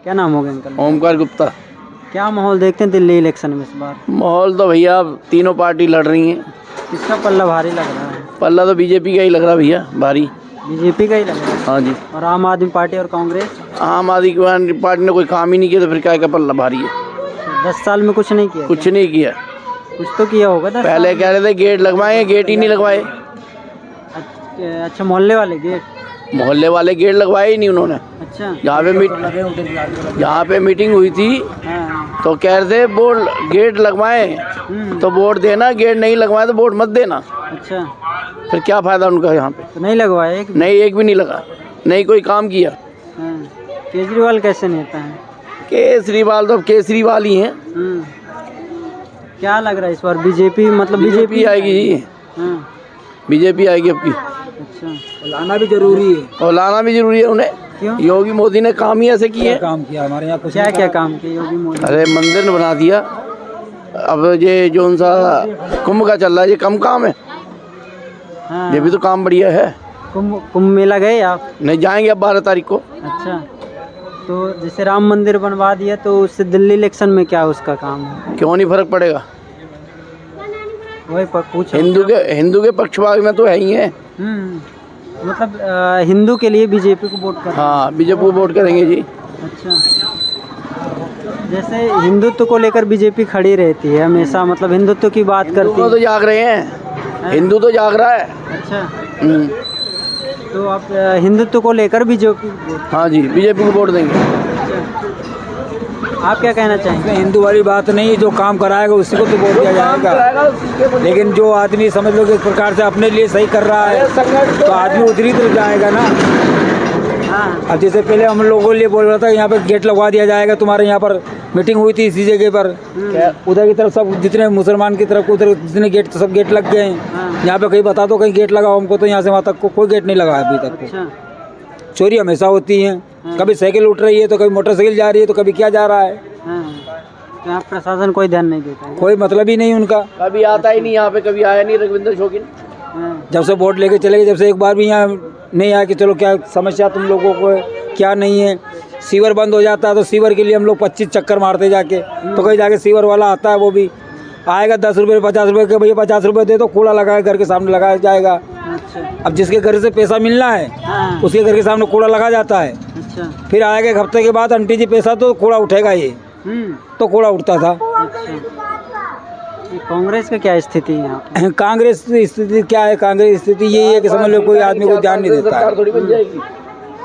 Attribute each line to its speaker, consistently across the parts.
Speaker 1: क्या नाम होगा अंकल?
Speaker 2: ओमकार गुप्ता।
Speaker 1: क्या माहौल देखते हैं दिल्ली इलेक्शन में इस बार?
Speaker 2: माहौल तो भैया तीनों पार्टी लड़ रही हैं।
Speaker 1: किसका पल्ला भारी लग रहा है?
Speaker 2: पल्ला तो बीजेपी का ही लग रहा भैया, भारी।
Speaker 1: बीजेपी का ही लग रहा है।
Speaker 2: हाँ जी।
Speaker 1: और आम आदमी पार्टी और कांग्रेस?
Speaker 2: आम आदमी पार्टी ने कोई काम ही नहीं किया तो फिर क्या का पल्ला भारी है।
Speaker 1: 10 साल में कुछ नहीं किया?
Speaker 2: कुछ नहीं किया।
Speaker 1: कुछ तो किया होगा 10
Speaker 2: पहले
Speaker 1: साल
Speaker 2: कह रहे थे गेट लगवाएंगे, गेट ही नहीं लगवाए।
Speaker 1: अच्छा, मोहल्ले वाले गेट?
Speaker 2: मोहल्ले वाले गेट लगवाए ही नहीं उन्होंने।
Speaker 1: अच्छा।
Speaker 2: यहाँ पे मीटिंग हुई थी
Speaker 1: हाँ।
Speaker 2: तो कह रहे थे वोट गेट लगवाएं तो वोट देना, गेट नहीं लगवाए तो वोट मत देना।
Speaker 1: अच्छा,
Speaker 2: फिर क्या फायदा उनका यहाँ पे?
Speaker 1: तो नहीं लगवाया एक भी?
Speaker 2: नहीं, एक भी नहीं लगा, नहीं कोई काम किया।
Speaker 1: हाँ। केजरीवाल कैसे नेता है?
Speaker 2: केजरीवाल तो केजरीवाल ही हैं।
Speaker 1: क्या लग रहा है इस बार बीजेपी, मतलब
Speaker 2: बीजेपी आएगी जी।
Speaker 1: हाँ।
Speaker 2: बीजेपी आएगी अब की।
Speaker 1: अच्छा,
Speaker 3: लाना भी जरूरी है
Speaker 2: और लाना भी जरूरी है उन्हें।
Speaker 1: क्यों?
Speaker 2: योगी मोदी ने काम ही ऐसे किए।
Speaker 3: काम किया हमारे यहाँ कुछ
Speaker 1: क्या क्या काम किया योगी मोदी?
Speaker 2: अरे मंदिर बना दिया। अब ये जो सा कुंभ का चल रहा है ये कम काम है।
Speaker 1: हाँ।
Speaker 2: ये भी तो काम बढ़िया है।
Speaker 1: कुंभ मेला गए आप?
Speaker 2: नहीं, जाएंगे अब 12 तारीख को।
Speaker 1: अच्छा, तो जैसे राम मंदिर बनवा दिया तो उससे दिल्ली इलेक्शन में क्या उसका काम है?
Speaker 2: क्यों नहीं फर्क पड़ेगा?
Speaker 1: वही पूछो।
Speaker 2: हिंदू के पक्षपात में तो है ही है।
Speaker 1: मतलब हिंदू के लिए बीजेपी को वोट कर?
Speaker 2: हाँ, बीजेपी को वोट करेंगे जी।
Speaker 1: अच्छा, जैसे हिंदुत्व को लेकर बीजेपी खड़ी रहती है हमेशा, मतलब हिंदुत्व की बात करती है।
Speaker 2: तो जाग रहे हैं, हिंदू तो जाग रहा है।
Speaker 1: अच्छा, तो आप हिंदुत्व को लेकर बीजेपी?
Speaker 2: हाँ जी, बीजेपी को वोट देंगे।
Speaker 1: आप क्या कहना चाहेंगे?
Speaker 3: हिंदू वाली बात नहीं, जो काम कराएगा उसी को तो वोट दिया जाएगा। लेकिन जो आदमी समझ लो कि एक प्रकार से अपने लिए सही कर रहा है तो आदमी उधर ही तो जाएगा ना।
Speaker 1: हाँ।
Speaker 3: अब जैसे पहले हम लोगों के लिए बोल रहा था यहाँ पे गेट लगवा दिया जाएगा, तुम्हारे यहाँ पर मीटिंग हुई थी इसी जगह पर, उधर की तरफ सब जितने मुसलमान की तरफ उधर जितने गेट तो सब गेट लग गए हैं। यहाँ पे कहीं बता दो कहीं गेट लगाओ हमको, तो यहाँ से वहाँ तक को कोई गेट नहीं लगा अभी तक।
Speaker 1: अच्छा।
Speaker 3: चोरी हमेशा होती है, कभी साइकिल उठ रही है तो कभी मोटरसाइकिल जा रही है तो कभी क्या जा रहा है।
Speaker 1: तो यहाँ प्रशासन कोई ध्यान नहीं देता है?
Speaker 3: कोई मतलब ही नहीं उनका,
Speaker 2: कभी आता ही नहीं यहाँ पे, कभी आया नहीं रघुविंदर शौकीन।
Speaker 3: जब से वोट लेके चले गए, जब से एक बार भी यहाँ नहीं आया कि चलो क्या समस्या तुम लोगों को क्या नहीं है। सीवर बंद हो जाता है तो सीवर के लिए हम लोग 25 चक्कर मारते जाके, तो कहीं जाके सीवर वाला आता है, वो भी आएगा 10 रुपये 50 रुपये के, भैया 50 रुपये दे दो, कूड़ा लगाए घर के सामने लगाया जाएगा।
Speaker 1: अच्छा।
Speaker 3: अब जिसके घर से पैसा मिलना है उसके घर के सामने कूड़ा लगा जाता है।
Speaker 1: अच्छा।
Speaker 3: फिर आएगा एक हफ्ते के बाद, आंटी जी पैसा तो कूड़ा उठेगा ये, तो कूड़ा उठता था।
Speaker 1: अच्छा। कांग्रेस का क्या स्थिति है यहाँ पे?
Speaker 3: कांग्रेस की स्थिति क्या है? कांग्रेस स्थिति यही है कि समझ लो कोई आदमी को ध्यान नहीं देता है।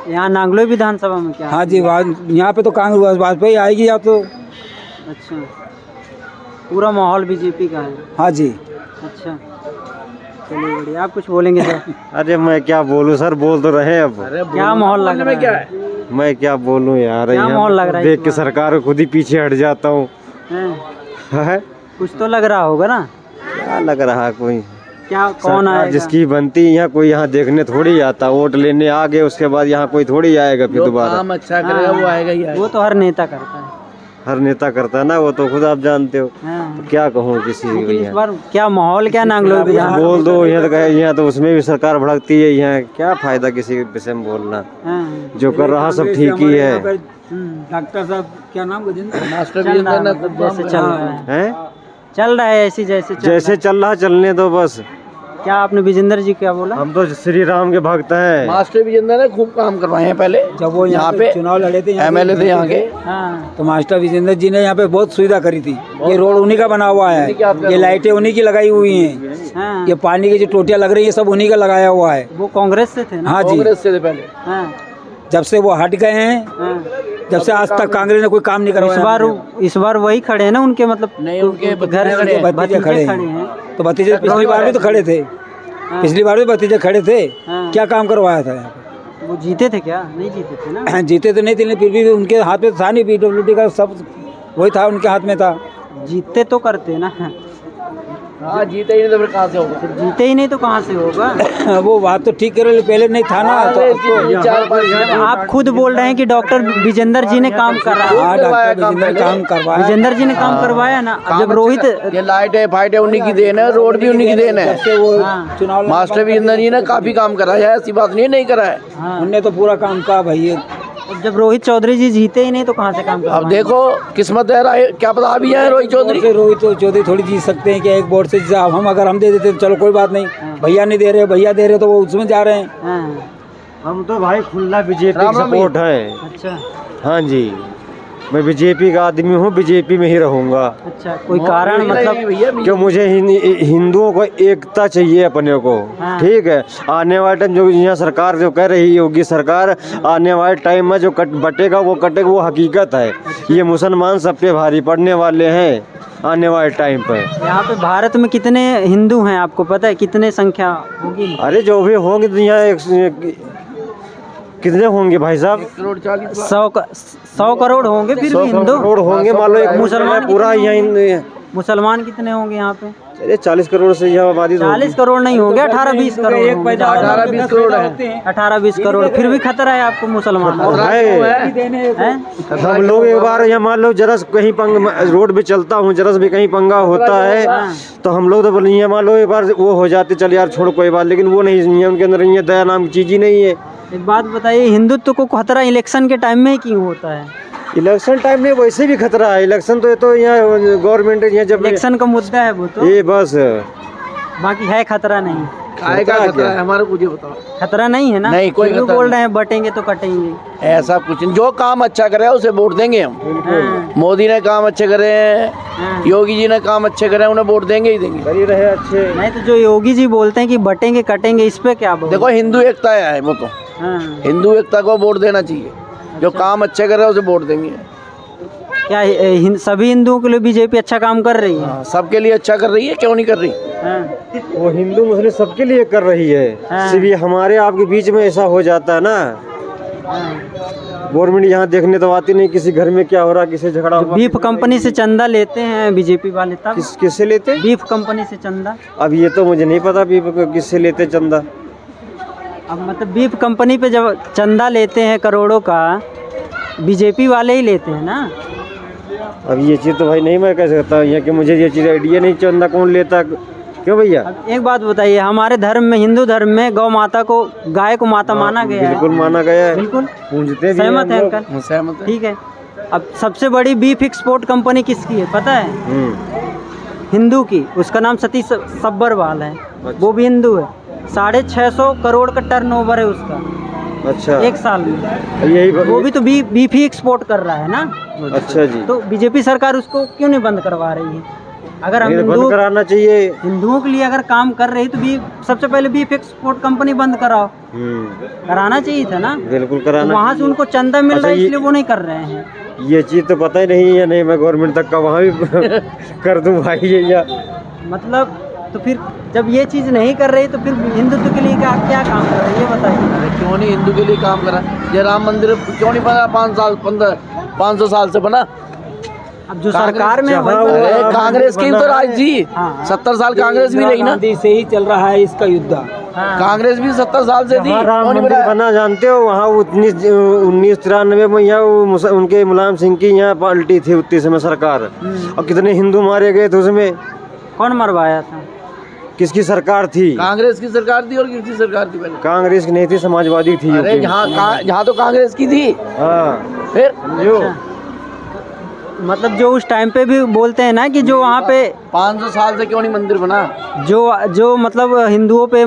Speaker 1: यहाँ नागलोई विधानसभा में क्या?
Speaker 3: हाँ जी, यहाँ पे तो कांग्रेस वाजपेयी आएगी या तो।
Speaker 1: अच्छा, पूरा माहौल बीजेपी का है?
Speaker 3: हाँ जी।
Speaker 1: अच्छा, चलिए बढ़िया। आप कुछ बोलेंगे सर?
Speaker 4: अरे मैं क्या बोलूं सर, बोल तो रहे अब।
Speaker 1: क्या माहौल लग रहा है?
Speaker 4: मैं क्या बोलूं यार,
Speaker 1: क्या माहौल लग रहा है?
Speaker 4: देख के सरकार को खुद ही पीछे हट जाता हूँ। है
Speaker 1: कुछ तो लग रहा होगा ना?
Speaker 4: क्या लग रहा है? कोई
Speaker 1: क्या, कौन आएगा?
Speaker 4: जिसकी बनती यहाँ कोई यहाँ देखने थोड़ी आता, वोट लेने आ गए उसके बाद यहाँ कोई थोड़ी आएगा फिर दोबारा।
Speaker 2: काम अच्छा करेगा वो आएगा ही आएगा।
Speaker 1: वो तो हर नेता करता है।
Speaker 4: हर नेता करता है ना, वो तो खुद आप जानते हो।
Speaker 1: हाँ।
Speaker 4: क्या कहूँ किसी को
Speaker 1: इस बार क्या माहौल, क्या नागलोई
Speaker 4: बोल दो यहाँ तो उसमें भी सरकार भड़कती है। यहाँ क्या फायदा किसी के विषय में बोलना? जो कर रहा सब ठीक ही है।
Speaker 3: डॉक्टर साहब क्या नाम?
Speaker 1: जैसे चल रहा है, चल रहा है ऐसी जैसे
Speaker 4: चल रहा चलने दो बस।
Speaker 1: क्या आपने विजेंद्र जी क्या बोला?
Speaker 4: हम तो श्री राम के भक्त हैं।
Speaker 2: मास्टर विजेंद्र ने खूब काम करवाए हैं पहले,
Speaker 3: जब वो
Speaker 2: यहाँ पे
Speaker 3: चुनाव लड़े थे,
Speaker 2: एमएलए थे यहाँ के।
Speaker 1: हाँ।
Speaker 3: तो मास्टर विजेंद्र जी ने यहाँ पे बहुत सुविधा करी थी। ये रोड उन्हीं का बना हुआ है, ये लाइटें उन्हीं की लगाई हुई हैं,
Speaker 1: हाँ।
Speaker 3: ये पानी की जो टोटियाँ लग रही है सब उन्हीं का लगाया हुआ है।
Speaker 1: वो कांग्रेस से थे ना?
Speaker 3: हाँ जी,
Speaker 2: कांग्रेस से थे पहले।
Speaker 1: हाँ।
Speaker 3: जब से वो हट गए हैं, जब से आज तक कांग्रेस ने कोई काम नहीं करवाया।
Speaker 1: इस बार वही खड़े हैं ना उनके, मतलब
Speaker 2: नहीं, उनके
Speaker 1: घर
Speaker 3: भतीजे खड़े हैं। तो भतीजे पिछली बार भी तो खड़े थे, पिछली बार भी भतीजे खड़े थे। क्या काम करवाया था यहाँ पे?
Speaker 1: वो जीते थे क्या? नहीं जीते थे ना?
Speaker 3: जीते तो नहीं थे, फिर भी उनके हाथ में था नहीं, PWD का सब वही था, उनके हाथ में था।
Speaker 1: जीते तो करते ना।
Speaker 2: हाँ, जीते ही नहीं तो फिर कहाँ से होगा?
Speaker 1: जीते ही नहीं तो कहाँ से होगा?
Speaker 3: वो बात तो ठीक करे, पहले नहीं था ना।
Speaker 1: तो आप खुद बोल रहे हैं कि डॉक्टर विजेंद्र जी ने काम करा है।
Speaker 3: हाँ, डॉक्टर विजेंद्र काम करवाया,
Speaker 1: विजेंद्र जी ने काम करवाया ना। जब रोहित,
Speaker 2: ये लाइटें फाइटें उन्हीं की देन है, रोड भी उन्हीं की देन है। मास्टर विजेंद्र जी ने काफी काम करा है, ऐसी बात नहीं करा है।
Speaker 3: उनने तो पूरा काम कहा भाई।
Speaker 1: जब रोहित चौधरी जी जीते ही नहीं तो कहाँ से काम
Speaker 2: अब
Speaker 1: करवाएंगे?
Speaker 2: देखो किस्मत है, क्या पता अभी है रोहित चौधरी।
Speaker 3: रोहित चौधरी थोड़ी जीत सकते हैं कि एक बोर्ड से हम अगर हम दे देते तो चलो कोई बात नहीं, भैया नहीं दे रहे, भैया दे रहे तो वो उसमें जा रहे हैं।
Speaker 1: हाँ,
Speaker 4: हम तो भाई खुला बीजेपी
Speaker 2: राम राम
Speaker 4: सपोर्ट है।
Speaker 1: अच्छा
Speaker 4: हाँ जी, मैं बीजेपी का आदमी हूँ, बीजेपी में ही रहूँगा।
Speaker 1: अच्छा, कोई कारण मतलब?
Speaker 2: भैया
Speaker 4: क्यों मुझे हिंदुओं को एकता चाहिए अपने को।
Speaker 1: हाँ।
Speaker 4: ठीक है, आने वाले टाइम जो यहाँ सरकार जो कह रही होगी सरकार, आने वाले टाइम में जो बटेगा वो कटेगा, वो हकीकत है। ये मुसलमान सब पे भारी पड़ने वाले हैं आने वाले टाइम पे।
Speaker 1: यहाँ पे भारत में कितने हिंदू हैं आपको पता है? कितने संख्या होगी?
Speaker 4: अरे जो भी होंगे तो यहाँ कितने होंगे भाई साहब?
Speaker 1: 100 करोड़ होंगे फिर भी हिंदू।
Speaker 4: करोड़ होंगे, मान लो एक
Speaker 1: मुसलमान
Speaker 4: पूरा यहाँ
Speaker 1: मुसलमान कितने होंगे यहाँ पे?
Speaker 4: चलिए 40 करोड़ से यहाँ आबादी तो
Speaker 1: 40 करोड़ नहीं हो गया, 18-20 करोड़ होंगे।
Speaker 2: 18-20 करोड़ है।
Speaker 1: 18-20 करोड़ फिर भी खतरा है आपको मुसलमान हैं?
Speaker 4: हम लोग एक बार यहाँ मान लो जरा कहीं रोड पे चलता हूँ, जरा भी कहीं पंगा होता है तो हम लोग तो बोले यहाँ मान लो एक बार वो हो जाते, चल यार छोड़ कोई बात, लेकिन वो नहीं है उनके अंदर, ये दया नाम की चीज ही नहीं है।
Speaker 1: एक बात बताइए, हिंदुत्व को खतरा इलेक्शन के टाइम में ही क्यों होता है?
Speaker 4: इलेक्शन टाइम में वैसे भी खतरा है। इलेक्शन तो ये तो यहाँ गवर्नमेंट यहाँ जब
Speaker 1: इलेक्शन का मुद्दा है वो तो,
Speaker 4: ये बस
Speaker 1: बाकी है खतरा नहीं।
Speaker 2: आएगा खतरा है हमारे को, ये बताओ।
Speaker 1: खतरा नहीं है ना?
Speaker 2: नहीं, कोई
Speaker 1: क्यों
Speaker 2: खतरा
Speaker 1: बोल
Speaker 2: नहीं।
Speaker 1: रहे हैं बटेंगे तो कटेंगे?
Speaker 2: ऐसा कुछ नहीं, जो काम अच्छा करे उसे वोट देंगे हम।
Speaker 1: हाँ,
Speaker 2: मोदी ने काम अच्छे करे हैं,
Speaker 1: हाँ।
Speaker 2: योगी जी ने काम अच्छे करे हैं, उन्हें वोट देंगे ही देंगे।
Speaker 4: करी रहे अच्छे।
Speaker 1: नहीं तो जो योगी जी बोलते हैं कि बटेंगे कटेंगे, इस पे क्या बोल?
Speaker 2: देखो हिंदू एकता है वो तो,
Speaker 1: हाँ,
Speaker 2: हिंदू एकता को वोट देना चाहिए। जो काम अच्छे करे उसे वोट देंगे।
Speaker 1: क्या सभी हिंदुओं के लिए बीजेपी अच्छा काम कर रही है?
Speaker 2: हाँ, सबके लिए अच्छा कर रही है, क्यों नहीं कर रही?
Speaker 1: हाँ,
Speaker 4: वो हिंदू मुस्लिम सबके लिए कर रही है।
Speaker 1: हाँ।
Speaker 4: सिर्फ ये हमारे आपके बीच में ऐसा हो जाता है ना,
Speaker 1: हाँ।
Speaker 4: गवर्नमेंट यहाँ देखने तो आती नहीं किसी घर में क्या हो रहा है, किसी झगड़ा हुआ।
Speaker 1: बीफ कंपनी से चंदा लेते हैं बीजेपी वाले, तब
Speaker 4: किससे लेते?
Speaker 1: बीफ कंपनी से चंदा।
Speaker 4: अब ये तो मुझे नहीं पता किससे लेते चंदा।
Speaker 1: अब मतलब बीफ कंपनी पे जब चंदा लेते हैं करोड़ों का, बीजेपी वाले ही लेते हैं ना?
Speaker 4: अब ये चीज़ तो भाई नहीं मैं कह सकता यहाँ कि मुझे ये चीज़ आइडिया नहीं, चंदा कौन लेता, क्यों भैया?
Speaker 1: अब एक बात बताइए, हमारे धर्म में, हिंदू धर्म में गौ माता को, गाय को माता माना गया है।
Speaker 4: बिल्कुल माना गया है,
Speaker 1: बिल्कुल
Speaker 4: पूजते भी हैं
Speaker 1: सहमत है
Speaker 4: हम लोग।
Speaker 1: अंकल?
Speaker 2: सहमत है।
Speaker 1: ठीक है। अब सबसे बड़ी बीफ एक्सपोर्ट कंपनी किसकी है पता है? हिंदू की, उसका नाम सतीश सब्बरवाल है। वो भी हिंदू है। 650 करोड़ का टर्नओवर है उसका
Speaker 4: अच्छा,
Speaker 1: एक साल में।
Speaker 4: यही
Speaker 1: वो भी तो बीफ ही एक्सपोर्ट कर रहा है ना?
Speaker 4: अच्छा जी,
Speaker 1: तो बीजेपी सरकार उसको क्यों नहीं बंद करवा रही है? अगर हम
Speaker 4: ये बंद
Speaker 1: हिंदू
Speaker 4: कराना चाहिए।
Speaker 1: हिंदुओं के लिए अगर काम कर रही तो सबसे पहले बीफ एक्सपोर्ट कंपनी बंद कराओ। कराना चाहिए था ना?
Speaker 4: बिल्कुल
Speaker 1: तो
Speaker 4: कराना।
Speaker 1: वहाँ से उनको चंदा मिल
Speaker 4: अच्छा,
Speaker 1: रहा है,
Speaker 4: ये-
Speaker 1: इसलिए वो नहीं कर रहे हैं।
Speaker 4: ये चीज़ तो पता ही नहीं है, नहीं मैं गवर्नमेंट तक का वहाँ भी कर दूँ भाई ये या
Speaker 1: मतलब तो फिर जब ये चीज़ नहीं कर रही तो फिर हिंदुत्व के लिए क्या काम कर रही है ये बताइए?
Speaker 2: अरे क्यों नहीं हिंदू के लिए काम करा? ये राम मंदिर क्यों नहीं बना? 500 साल से बना।
Speaker 1: अब जो सरकार में वही तो-
Speaker 2: अरे कांग्रेस की तो राज थी,
Speaker 1: हाँ।
Speaker 2: 70 साल कांग्रेस भी रही ना।
Speaker 3: गांधी से ही चल रहा है इसका युद्ध।
Speaker 1: हाँ।
Speaker 2: कांग्रेस भी 70 साल से थी,
Speaker 4: वहाँ राम
Speaker 2: क्यों नहीं
Speaker 4: मंदिर
Speaker 2: बनाया?
Speaker 4: बना जानते हो? वहाँ 1993 में यहाँ उनके मुलायम सिंह की यहाँ पलटी थी उतनी समय सरकार, और कितने हिंदू मारे गए थे उसमें।
Speaker 1: कौन मरवाया था?
Speaker 4: किसकी सरकार थी?
Speaker 2: कांग्रेस की सरकार थी। और किसकी सरकार थी पहले?
Speaker 4: कांग्रेस की नहीं थी, समाजवादी थी।
Speaker 2: अरे
Speaker 4: यूपी में।
Speaker 2: यहाँ तो कांग्रेस की थी।
Speaker 4: हाँ
Speaker 2: फिर
Speaker 4: जो
Speaker 1: मतलब जो उस टाइम पे भी बोलते हैं ना कि जो वहाँ पे
Speaker 2: 500 साल से क्यों नहीं मंदिर बना?
Speaker 1: जो मतलब हिंदुओं पे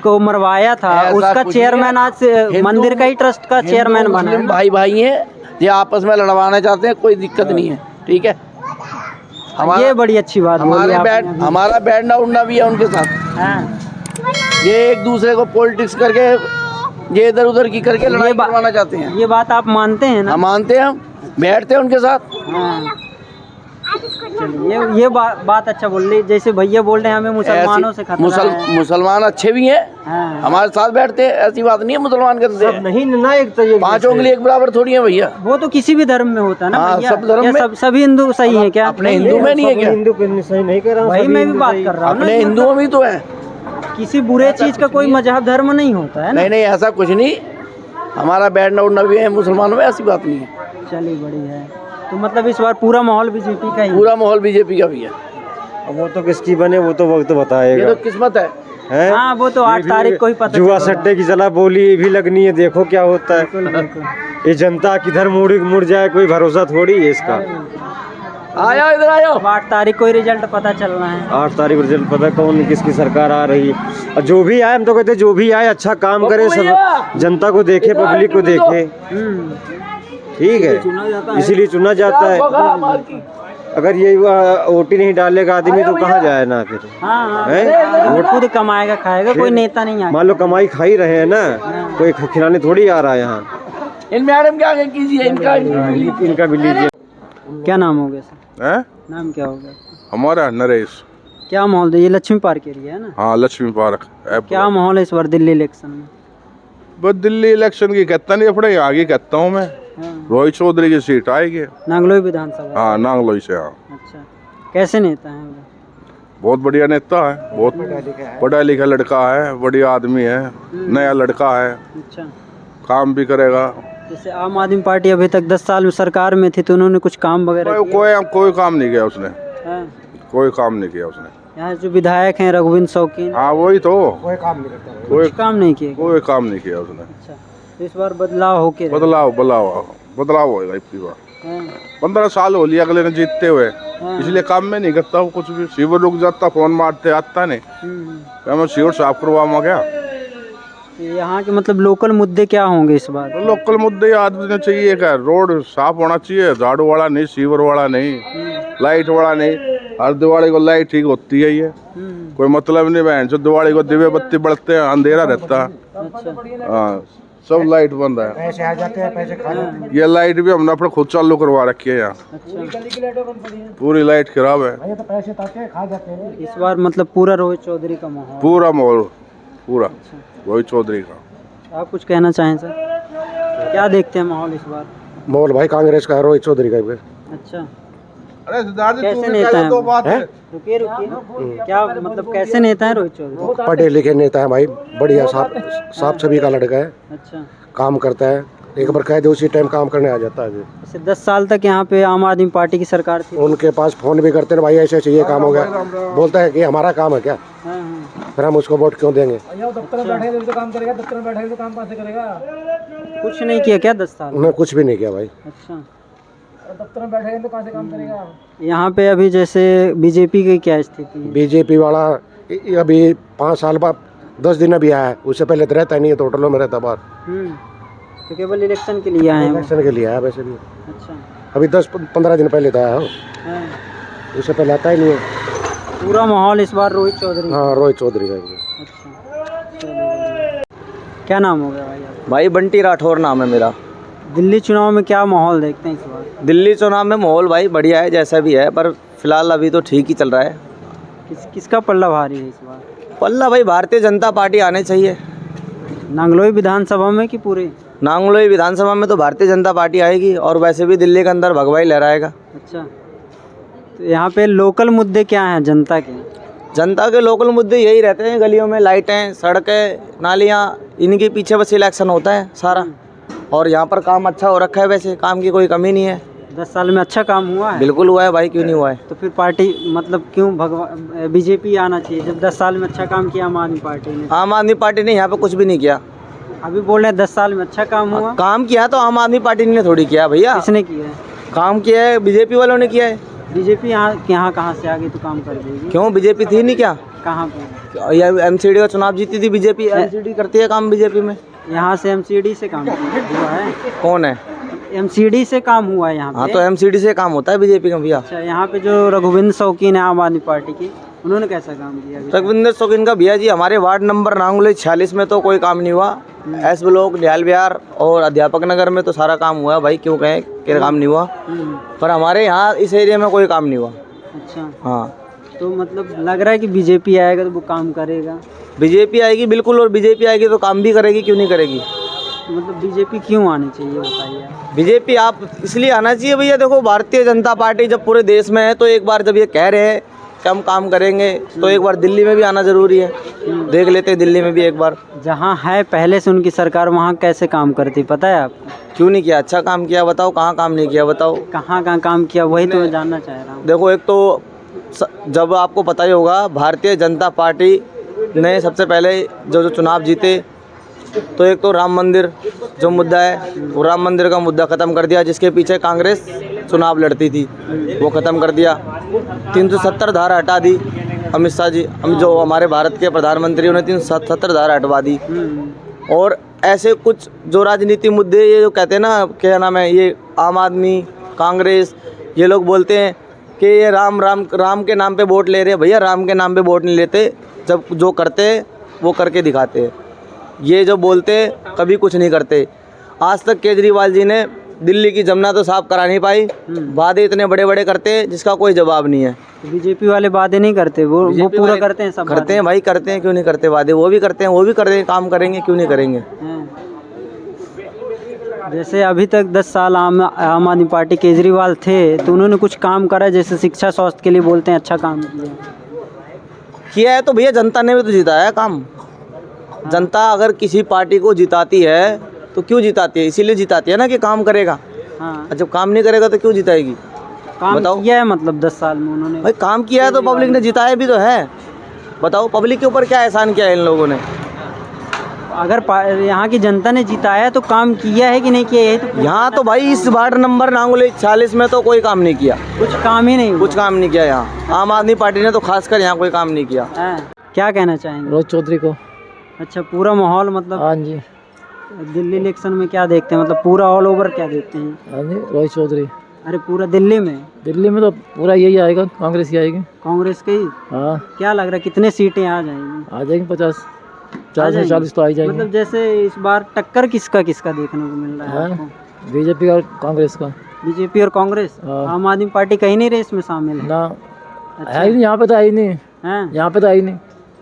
Speaker 1: को मरवाया था,
Speaker 2: ऐसा
Speaker 1: उसका
Speaker 2: कुछ
Speaker 1: चेयरमैन
Speaker 2: नहीं है।
Speaker 1: आज मंदिर का ही ट्रस्ट का चेयरमैन बना
Speaker 2: मुस्लिम
Speaker 1: है।
Speaker 2: भाई भाई हैं, ये आपस में लड़वाना चाहते हैं, कोई दिक्कत नहीं है, ठीक है।
Speaker 1: ये बड़ी अच्छी बात बोली आपने।
Speaker 2: हमारा बैठना उठना भी है उनके साथ।
Speaker 1: हाँ।
Speaker 2: ये एक दूसरे को पॉलिटिक्स करके, ये इधर उधर की करके लड़ाई करवाना चाहते हैं।
Speaker 1: ये बात आप मानते हैं ना?
Speaker 2: हम मानते हैं, हम बैठते हैं उनके साथ।
Speaker 1: हाँ। चलिए ये बात अच्छा बोल रही, जैसे भैया बोल रहे हैं हमें मुसलमानों से खतरा है।
Speaker 2: मुसलमान अच्छे भी हैं,
Speaker 1: हाँ।
Speaker 2: हमारे साथ बैठते हैं, ऐसी बात नहीं है। मुसलमान करते हैं,
Speaker 4: नहीं ना, एक तो ये
Speaker 2: 5 उंगली एक बराबर थोड़ी है भैया।
Speaker 1: वो तो किसी भी धर्म में होता है ना
Speaker 2: हाँ,
Speaker 1: भैया?
Speaker 2: सब धर्म
Speaker 1: क्या
Speaker 2: में।
Speaker 1: सभी हिंदू सही है क्या?
Speaker 2: अपने हिंदू में नहीं है क्या?
Speaker 4: हिंदू के सही नहीं कर रहा हूँ,
Speaker 1: वही
Speaker 4: सभी
Speaker 1: मैं भी
Speaker 4: हिंदू
Speaker 1: बात
Speaker 4: सही।
Speaker 1: कर रहा हूँ ना।
Speaker 2: अपने हिंदुओं में तो है।
Speaker 1: किसी बुरे चीज का कोई मजहब धर्म नहीं होता है ना?
Speaker 2: नहीं नहीं, ऐसा कुछ नहीं। हमारा बैठना उठना भी है मुसलमानों में, ऐसी बात नहीं है।
Speaker 1: चलिए बड़ी है। तो मतलब इस बार पूरा माहौल बीजेपी का ही है?
Speaker 2: पूरा माहौल बीजेपी का भी है।
Speaker 4: अब वो तो किसकी बने वो तो वक्त
Speaker 2: ये
Speaker 4: बताएगा।
Speaker 2: तो किस्मत है।
Speaker 4: है।
Speaker 1: हाँ, वो तो 8 तारीख को ही पता
Speaker 4: जुआ
Speaker 1: चलेगा।
Speaker 4: सट्टे की चला बोली ये भी लगनी है, देखो क्या होता है।
Speaker 1: बिल्कुल, बिल्कुल।
Speaker 4: ये जनता किधर मुड़ जाए कोई भरोसा थोड़ी है इसका।
Speaker 2: आया इधर आयो।
Speaker 1: अब 8 तारीख को ही रिजल्ट पता चलना है।
Speaker 4: 8 तारीख को रिजल्ट पता कौन किसकी सरकार आ रही है। और जो भी आए, हम तो कहते हैं जो भी आए अच्छा काम करे, सब जनता को देखे, पब्लिक को देखे, ठीक है, इसीलिए चुना जाता है। अगर ये वोट ही नहीं डालेगा आदमी तो कहाँ जाए ना फिर।
Speaker 1: हाँ,
Speaker 4: हैं?
Speaker 1: वो खुद कमाएगा खाएगा, कोई नेता नहीं आएगा।
Speaker 4: मान लो कमाई खा ही रहे हैं ना, कोई खिलाने थोड़ी आ रहा है यहाँ।
Speaker 2: इन मैडम क्या कीजिए इनका
Speaker 4: इनका भी लीजिए।
Speaker 1: क्या नाम हो गया सर?
Speaker 5: है
Speaker 1: नाम क्या हो गया?
Speaker 5: हमारा नरेश।
Speaker 1: क्या माहौल है? ये लक्ष्मी पार्क एरिया है ना?
Speaker 5: हाँ, लक्ष्मी पार्क।
Speaker 1: क्या माहौल है इस बार दिल्ली इलेक्शन में?
Speaker 5: बस दिल्ली इलेक्शन की कहता नहीं, अपने आगे कहता हूँ मैं,
Speaker 1: हाँ।
Speaker 5: रोहित चौधरी की सीट आएगी।
Speaker 1: नांगलोई विधानसभा।
Speaker 5: हाँ, नांगलोई से। हाँ,
Speaker 1: अच्छा, कैसे नेता हैं वो?
Speaker 5: बहुत बढ़िया नेता है, बहुत पढ़ा लिखा लड़का है, बढ़िया आदमी है, नया लड़का है,
Speaker 1: अच्छा,
Speaker 5: काम भी करेगा।
Speaker 1: जैसे आम आदमी पार्टी अभी तक 10 साल में सरकार में थी तो उन्होंने कुछ काम वगैरह किए?
Speaker 5: कोई काम नहीं किया उसने,
Speaker 1: हाँ।
Speaker 5: कोई काम नहीं किया उसने।
Speaker 1: यहाँ जो विधायक हैं रघुविंद शौकीन,
Speaker 5: हाँ, वही तो,
Speaker 1: कुछ काम नहीं किए?
Speaker 5: कोई काम नहीं किया उसने।
Speaker 1: अच्छा, तो इस बार बदलाव होके रहेगा।
Speaker 5: बदलाव होएगा इतनी बार।
Speaker 1: हाँ,
Speaker 5: 15 साल हो लिया अगले ने जीतते हुए,
Speaker 1: हाँ।
Speaker 5: इसलिए काम में नहीं करता वो कुछ भी। सीवर रुक जाता, फोन मारते, आता नहीं, क्या मैं सीवर साफ करवाऊंगा क्या?
Speaker 1: तो यहाँ के मतलब लोकल मुद्दे क्या होंगे इस बार?
Speaker 5: तो लोकल मुद्दे आदमी ने चाहिए क्या? रोड साफ होना चाहिए, झाड़ू वाला नहीं, सीवर वाला नहीं, लाइट वाला नहीं। हर दिवाली को लाइट ठीक होती है, ये कोई मतलब नहीं। बहन जो दिवाली को दिवे बत्ती बढ़ते हैं, अंधेरा रहता है।
Speaker 1: अच्छा,
Speaker 5: हाँ, सब लाइट बंद है।
Speaker 4: पैसे आ जाते हैं, पैसे खा जाते हैं।
Speaker 5: ये लाइट भी हमने अपने खुद चालू करवा रखी है यहाँ,
Speaker 1: अच्छा।
Speaker 5: पूरी लाइट खराब है।
Speaker 4: ये तो पैसे ताते खा जाते हैं।
Speaker 1: इस बार मतलब पूरा रोहित चौधरी का माहौल।
Speaker 5: पूरा माहौल पूरा रोहित चौधरी का।
Speaker 1: आप कुछ कहना चाहें सर? क्या देखते हैं माहौल इस बार?
Speaker 4: माहौल भाई कांग्रेस का है, रोहित चौधरी का भी।
Speaker 1: अच्छा,
Speaker 5: अरे सिद्धार्थ जी,
Speaker 1: कैसे
Speaker 5: तूने
Speaker 1: नेता
Speaker 5: कहा
Speaker 1: है
Speaker 5: दो
Speaker 1: वो?
Speaker 5: बात है।
Speaker 1: रुकिए रुकिए, क्या मतलब कैसे नेता है रोहित चौधरी?
Speaker 4: पढ़े लिखे नेता है भाई, बढ़िया साफ छवि का लड़का है,
Speaker 1: अच्छा,
Speaker 4: काम करता है, एक बार कह दे उसी टाइम काम करने आ जाता है।
Speaker 1: जैसे 10 साल तक यहाँ पे आम आदमी पार्टी की सरकार थी।
Speaker 4: उनके पास फोन भी करते हैं भाई ऐसे चाहिए काम हो गया, बोलता है कि हमारा काम है क्या,
Speaker 1: हाँ, हाँ।
Speaker 4: फिर हम उसको वोट क्यों देंगे।
Speaker 1: दफ्तर में बैठे तो काम करेगा, दफ्तर में बैठे तो काम कैसे करेगा? कुछ नहीं किया क्या 10 साल?
Speaker 4: उन्होंने कुछ भी नहीं किया भाई।
Speaker 1: अच्छा, दफ्तर में बैठे तो कहाँ से काम करेगा? यहाँ पे अभी जैसे बीजेपी की क्या स्थिति है?
Speaker 4: बीजेपी वाला अभी 5 साल बाद 10 दिन अभी आया है, उससे पहले तो रहता ही नहीं है, होटलों में रहता बाहर।
Speaker 1: तो केवल इलेक्शन के लिए आए हैं वो?
Speaker 4: इलेक्शन के लिए आया वैसे भी,
Speaker 1: अच्छा,
Speaker 4: अभी 10-15 दिन पहले तो आया हो,
Speaker 1: हाँ।
Speaker 4: उससे पहले आता ही नहीं है।
Speaker 1: पूरा माहौल इस बार रोहित चौधरी।
Speaker 4: हाँ, रोहित चौधरी का भी।
Speaker 1: अच्छा, चलिए। क्या नाम हो गया भाई आपका?
Speaker 6: भाई बंटी राठौर नाम है मेरा।
Speaker 1: दिल्ली चुनाव में क्या माहौल देखते हैं इस बार?
Speaker 6: दिल्ली चुनाव में माहौल भाई बढ़िया है, जैसा भी है, पर फिलहाल अभी तो ठीक ही चल रहा है।
Speaker 1: किसका पल्ला भारी है इस बार?
Speaker 6: पल्ला भाई भारतीय जनता पार्टी आने चाहिए।
Speaker 1: नांगलोई विधानसभा में कि पूरे?
Speaker 6: नांगलोई विधानसभा में तो भारतीय जनता पार्टी आएगी, और वैसे भी दिल्ली के अंदर भगवाई लहराएगा।
Speaker 1: अच्छा, तो यहाँ पे लोकल मुद्दे क्या हैं जनता के?
Speaker 6: जनता के लोकल मुद्दे यही रहते हैं, गलियों में लाइटें, सड़कें, नालियाँ, इनके पीछे बस इलेक्शन होता है सारा। और यहाँ पर काम अच्छा हो रखा है, वैसे काम की कोई कमी नहीं है।
Speaker 1: 10 साल में अच्छा काम हुआ है?
Speaker 6: बिल्कुल हुआ है भाई, क्यों नहीं हुआ है।
Speaker 1: तो फिर पार्टी मतलब क्यों बीजेपी आना चाहिए जब 10 साल में अच्छा काम किया आम आदमी पार्टी ने?
Speaker 6: आम आदमी पार्टी ने यहाँ पे कुछ भी नहीं किया।
Speaker 1: अभी बोल रहे हैं 10 साल में अच्छा काम हुआ।
Speaker 6: काम किया तो आम आदमी पार्टी ने थोड़ी किया भैया,
Speaker 1: किसने किया है?
Speaker 6: काम किया है बीजेपी वालों ने किया है।
Speaker 1: बीजेपी यहाँ कहाँ से आगे तो काम कर देगी?
Speaker 6: क्यों, बीजेपी थी नहीं क्या?
Speaker 1: कहाँ पे?
Speaker 6: या एमसीडी का चुनाव जीती थी बीजेपी, एमसीडी करती है काम बीजेपी में।
Speaker 1: यहाँ से एमसीडी से काम हुआ है?
Speaker 6: कौन है?
Speaker 1: एमसीडी से काम हुआ है यहाँ पे?
Speaker 6: हाँ, तो एमसीडी से काम होता है बीजेपी का भैया।
Speaker 1: अच्छा, यहाँ पे जो रघुविंद शौकीन है आम आदमी पार्टी की, उन्होंने कैसा काम किया अभी?
Speaker 6: रघुविंदर शौकीन का भैया जी हमारे वार्ड नंबर नांगलोई 46 में तो कोई काम नहीं हुआ। एस ब्लॉक, निहाल विहार और अध्यापक नगर में तो सारा काम हुआ भाई, क्यों कहें कि काम नहीं हुआ, पर हमारे यहाँ इस एरिया में कोई काम नहीं हुआ।
Speaker 1: अच्छा,
Speaker 6: हाँ,
Speaker 1: तो मतलब लग रहा है कि बीजेपी आएगा तो वो काम करेगा?
Speaker 6: बीजेपी आएगी बिल्कुल, और बीजेपी आएगी तो काम भी करेगी, क्यों नहीं करेगी।
Speaker 1: तो मतलब बीजेपी क्यों आनी चाहिए बताइए?
Speaker 6: बीजेपी आप इसलिए आना चाहिए भैया, देखो भारतीय जनता पार्टी जब पूरे देश में है, तो एक बार जब ये कह रहे हैं कि हम काम करेंगे, तो एक बार दिल्ली में भी आना जरूरी है। देख लेते हैं दिल्ली में भी एक बार।
Speaker 1: जहाँ है पहले से उनकी सरकार, वहाँ कैसे काम करती पता है आपको?
Speaker 6: क्यों नहीं किया? अच्छा काम किया, बताओ कहाँ काम नहीं किया, बताओ
Speaker 1: कहाँ काम किया, वही तो मैं जानना चाह रहा हूँ।
Speaker 6: देखो, एक तो जब आपको पता ही होगा भारतीय जनता पार्टी ने सबसे पहले जो चुनाव जीते तो एक तो राम मंदिर जो मुद्दा है वो राम मंदिर का मुद्दा ख़त्म कर दिया, जिसके पीछे कांग्रेस चुनाव लड़ती थी वो ख़त्म कर दिया। 370 धारा हटा दी अमित शाह जी, हम जो हमारे भारत के प्रधानमंत्री उन्होंने 370 धारा हटवा दी। और ऐसे कुछ जो राजनीति मुद्दे ये जो कहते हैं ना, क्या नाम है, ये आम आदमी कांग्रेस ये लोग बोलते हैं कि ये राम राम राम के नाम पे वोट ले रहे हैं। भैया राम के नाम पे वोट नहीं लेते, जब जो करते हैं वो करके दिखाते हैं। ये जो बोलते हैं कभी कुछ नहीं करते। आज तक केजरीवाल जी ने दिल्ली की जमुना तो साफ करा नहीं पाई, वादे इतने बड़े बड़े करते हैं जिसका कोई जवाब नहीं है।
Speaker 1: बीजेपी वाले वादे नहीं करते, वो पूरा करते हैं, सब
Speaker 6: करते हैं भाई, करते हैं, क्यों नहीं करते वादे, वो भी करते हैं, वो भी करते हैं, काम करेंगे, क्यों नहीं करेंगे।
Speaker 1: जैसे अभी तक 10 साल आम आदमी पार्टी केजरीवाल थे तो उन्होंने कुछ काम करा, जैसे शिक्षा स्वास्थ्य के लिए बोलते हैं अच्छा काम
Speaker 6: किया है। तो भैया जनता ने भी तो जिताया काम। जनता अगर किसी पार्टी को जिताती है तो क्यों जिताती है, इसीलिए जिताती है ना कि काम करेगा।
Speaker 1: हाँ,
Speaker 6: जब काम नहीं करेगा तो क्यों जिताएगी।
Speaker 1: काम
Speaker 6: बताओ।
Speaker 1: किया है, मतलब 10 साल में उन्होंने
Speaker 6: भाई काम किया है तो पब्लिक ने जिताया भी तो है। बताओ पब्लिक के ऊपर क्या एहसान किया है इन लोगों ने।
Speaker 1: अगर यहाँ की जनता ने जिताया तो काम किया है कि नहीं किया, यही तो
Speaker 6: यहाँ तो भाई इस वार्ड नंबर नांगोली 46 में तो कोई काम नहीं किया,
Speaker 1: कुछ काम ही नहीं हुआ।
Speaker 6: कुछ काम नहीं किया यहाँ। आम आदमी पार्टी ने तो खासकर यहाँ कोई काम नहीं किया।
Speaker 1: क्या कहना चाहेंगे
Speaker 7: रोहित चौधरी को।
Speaker 1: अच्छा, पूरा माहौल मतलब
Speaker 7: हाँ जी।
Speaker 1: दिल्ली इलेक्शन में क्या देखते हैं, मतलब पूरा ऑल ओवर क्या देखते हैं।
Speaker 7: हाँ जी, रोहित चौधरी।
Speaker 1: अरे पूरा दिल्ली में
Speaker 7: तो पूरा यही आएगा, कांग्रेस ही आएगी।
Speaker 1: कांग्रेस की।
Speaker 7: हाँ।
Speaker 1: क्या लग रहा है कितने सीटें आ जाएंगी।
Speaker 7: आ जाएंगी 40 तो आ जाएंगी।
Speaker 1: मतलब जैसे इस बार टक्कर किसका किसका देखने को मिल रहा है आपको?
Speaker 7: बीजेपी और कांग्रेस का।
Speaker 1: बीजेपी और कांग्रेस। आम आदमी पार्टी कहीं नहीं रेस में शामिल है
Speaker 7: ना।
Speaker 1: अच्छा।
Speaker 7: है ही नहीं, यहाँ पे तो है ही नहीं। यहाँ पे तो है ही नहीं।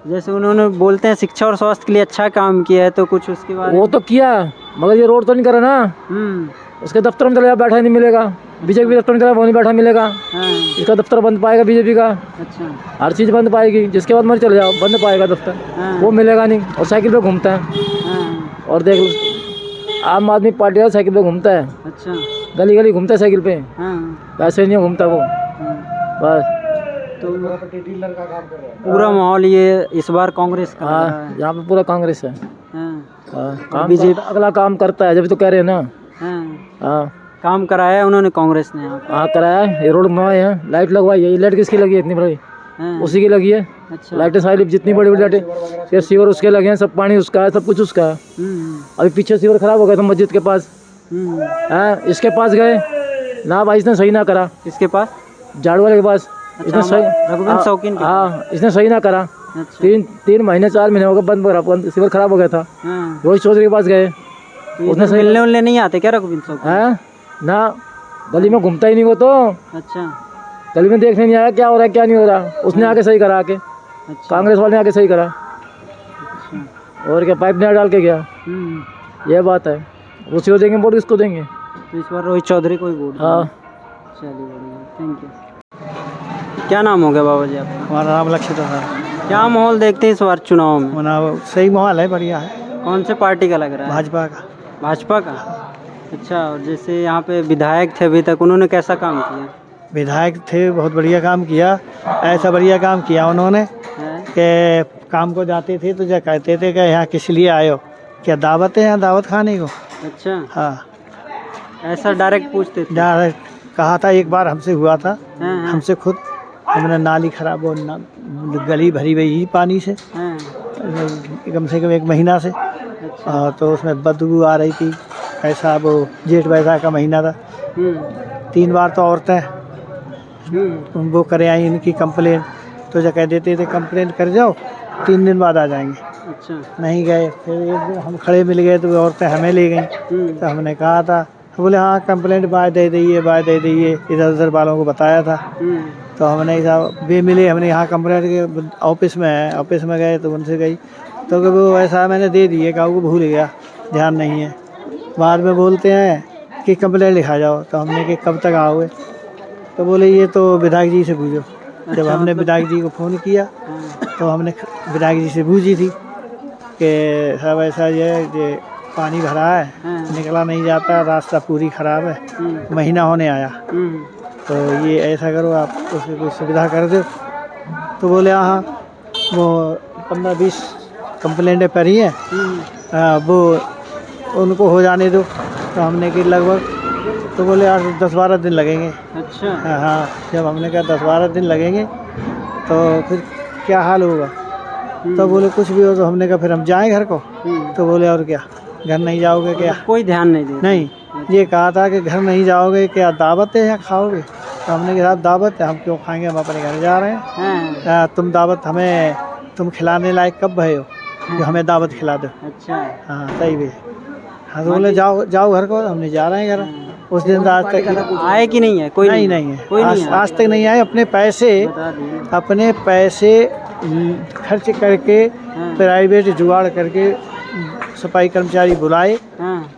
Speaker 1: जैसे उन्होंने बोलते हैं शिक्षा और स्वास्थ्य के लिए अच्छा काम किया है, तो कुछ उसके बारे में।
Speaker 7: वो तो किया, मगर ये रोड तो नहीं करा ना। उसके दफ्तर में चला बैठा नहीं मिलेगा। बीजेपी दफ्तर में चला वो नहीं बैठा मिलेगा। इसका दफ्तर बंद पाएगा बीजेपी का।
Speaker 1: अच्छा।
Speaker 7: हर चीज़ बंद पाएगी, जिसके बाद मर चले जाओ बंद पाएगा दफ्तर। वो मिलेगा नहीं। और साइकिल पे घूमता है। और देख लो आम आदमी पार्टी वाला साइकिल पे घूमता है।
Speaker 1: अच्छा।
Speaker 7: गली गली घूमता है साइकिल पे। वैसे नहीं घूमता वो। बस
Speaker 1: तो पूरा माहौल ये इस बार कांग्रेस का।
Speaker 7: हाँ, यहाँ पे पूरा कांग्रेस है। काम
Speaker 1: बीजेपी
Speaker 7: अगला काम करता है, जब तो कह रहे हैं ना।
Speaker 1: हाँ, काम कराया है उन्होंने कांग्रेस ने।
Speaker 7: हाँ कराया है, ये रोड बनवाए हैं, लाइट लगवाई है। ये लाइट किसकी लगी है इतनी बड़ी? उसी की लगी है।
Speaker 1: अच्छा।
Speaker 7: लाइटें सारी जितनी बड़ी बड़ी लाइटें, ये सीवर उसके लगे हैं, सब पानी उसका है, सब कुछ उसका है। अभी पीछे सीवर खराब हो गया था मस्जिद के पास। इसके पास गए ना भाई, इसने सही ना करा।
Speaker 1: इसके पास
Speaker 7: झाड़ू वाले के पास। इसने सही,
Speaker 1: रघुवंश शौकीन के
Speaker 7: हाँ इसने सही ना करा।
Speaker 1: अच्छा।
Speaker 7: 3 महीने 4 महीने हो गए बंद, सीवर खराब हो गया था। रोहित चौधरी के पास गए,
Speaker 1: उसने सही मिलने नहीं आते क्या रघुवंश शौकीन?
Speaker 7: है ना, गली में घूमता ही नहीं वो तो।
Speaker 1: अच्छा।
Speaker 7: गली में देखने नहीं आया क्या हो रहा है क्या नहीं हो रहा। उसने आके सही करा आके।
Speaker 1: अच्छा।
Speaker 7: कांग्रेस वाले ने आके सही करा।
Speaker 1: अच्छा।
Speaker 7: और क्या पाइप नया डाल के गया। ये बात है। उसी को देंगे वोट, किसको देंगे?
Speaker 1: तो इस बार रोहित चौधरी को ही वोट।
Speaker 7: हाँ।
Speaker 1: चलिए बढ़िया, थैंक यू। क्या नाम हो गया बाबा जी आपका?
Speaker 8: हमारा नाम लक्षित है।
Speaker 1: क्या माहौल देखते हैं इस बार चुनाव में?
Speaker 8: मना सही माहौल है, बढ़िया है।
Speaker 1: कौन से पार्टी का लग रहा है?
Speaker 8: भाजपा का।
Speaker 1: भाजपा का। अच्छा, और जैसे यहाँ पे विधायक थे अभी तक, उन्होंने कैसा काम किया?
Speaker 8: विधायक थे, बहुत बढ़िया काम किया। ऐसा बढ़िया काम किया उन्होंने कि काम को जाते थे तो क्या कहते थे कि यहाँ किस लिए आए हो, क्या दावत है यहाँ, दावत खाने को।
Speaker 1: अच्छा।
Speaker 8: हाँ,
Speaker 1: ऐसा डायरेक्ट पूछते थे?
Speaker 8: डायरेक्ट कहा था, एक बार हमसे हुआ था।
Speaker 1: हाँ।
Speaker 8: हमसे खुद हमने नाली खराब हो, गली भरी हुई ही पानी से
Speaker 1: हाँ।
Speaker 8: कम से कम 1 महीना से। तो उसमें बदबू आ रही थी। ऐसा वो जेठ बैसाख का महीना था। 3 बार तो औरतें वो करे आई इनकी कंप्लेन, तो जो कह देते थे कंप्लेन कर जाओ, 3 दिन बाद आ जाएंगे।
Speaker 1: अच्छा।
Speaker 8: नहीं गए। फिर एक दिन हम खड़े मिल गए तो औरतें हमें ले गईं। तो हमने कहा था, बोले हाँ कंप्लेंट बाद दे दीजिए, इधर उधर वालों को बताया था। तो हमने ऐसा वे मिले, हमने यहाँ कंप्लेंट के ऑफिस में है, ऑफिस में गए तो उनसे गई तो वो ऐसा मैंने दे दिए, काऊ को भूल गया, ध्यान नहीं है। बाद में बोलते हैं कि कंप्लेंट लिखा जाओ। तो हमने कि कब तक आओगे? तो बोले ये तो विधायक जी से पूछो। जब हमने विधायक जी को फ़ोन किया तो हमने विधायक जी से पूछी थी कि सब ऐसा ये पानी भरा है, निकला नहीं जाता, रास्ता पूरी ख़राब है, महीना होने आया, तो ये ऐसा करो आप उसकी कोई सुविधा कर दो। तो बोले हाँ, वो 15-20 कंप्लेंटें पड़ी हैं, वो उनको हो जाने दो। तो हमने कि लगभग तो बोले यार 10-12 दिन लगेंगे।
Speaker 1: अच्छा।
Speaker 8: हाँ, जब हमने कहा 10-12 दिन लगेंगे तो फिर क्या हाल होगा। तो बोले कुछ भी हो तो हमने कहा फिर हम जाएं घर को। तो बोले और क्या, घर नहीं जाओगे क्या?
Speaker 1: कोई ध्यान नहीं दे।
Speaker 8: नहीं, ये कहा था कि घर नहीं जाओगे क्या, दावत है या खाओगे? तो हमने कहा दावत है, हम क्यों खाएंगे, हम अपने घर जा रहे हैं। तुम दावत हमें तुम खिलाने लायक कब भय हो कि हमें दावत खिला दो?
Speaker 1: अच्छा।
Speaker 8: हाँ सही भी। हाँ तो बोले जाओ जाओ घर को, हमने जा रहे हैं घर। उस दिन आज तक
Speaker 1: आए कि नहीं है? कोई
Speaker 8: नहीं है,
Speaker 1: कोई नहीं आया।
Speaker 8: आज तक नहीं आए। अपने पैसे खर्च करके प्राइवेट जुगाड़ करके सफाई कर्मचारी बुलाए,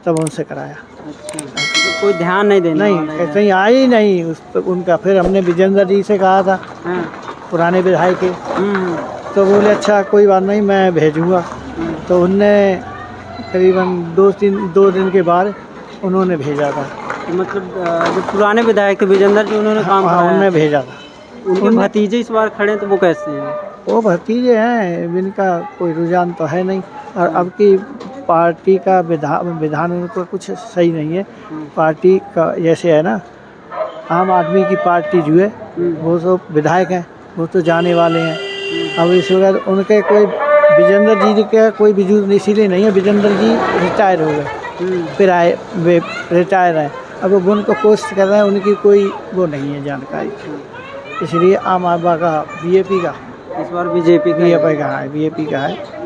Speaker 8: तब उनसे कराया।
Speaker 1: अच्छा, तो कोई ध्यान नहीं देना।
Speaker 8: नहीं, कहीं आए ही नहीं उनका। फिर हमने विजेंद्र जी से कहा था, पुराने विधायक के, तो बोले अच्छा कोई बात नहीं, मैं भेजूँगा। तो उनने करीबन 2 दिन के बाद उन्होंने भेजा था।
Speaker 1: तो मतलब जो पुराने विधायक थे विजेंद्र जी, उन्होंने काम
Speaker 8: हाँ,
Speaker 1: कराया।
Speaker 8: उन्होंने भेजा था।
Speaker 1: उनके भतीजे इस बार खड़े हैं, तो वो कैसे हैं?
Speaker 8: वो भतीजे हैं, इनका कोई रुझान तो है नहीं। और अब की पार्टी का विधान उनको कुछ सही नहीं है। पार्टी का जैसे है ना, आम आदमी की पार्टी जो है वो तो विधायक हैं, वो तो जाने वाले हैं। अब इस वक्त उनके कोई विजेंद्र जी के कोई वजूद इसीलिए नहीं है, विजेंद्र जी रिटायर हो गए, फिर आए वे रिटायर हैं। अब वो उनको पोस्ट कर रहे हैं, उनकी कोई वो नहीं है जानकारी। इसलिए आम आदमी का बीजेपी का
Speaker 1: इस बार बीजेपी का
Speaker 8: है, बीजेपी का है।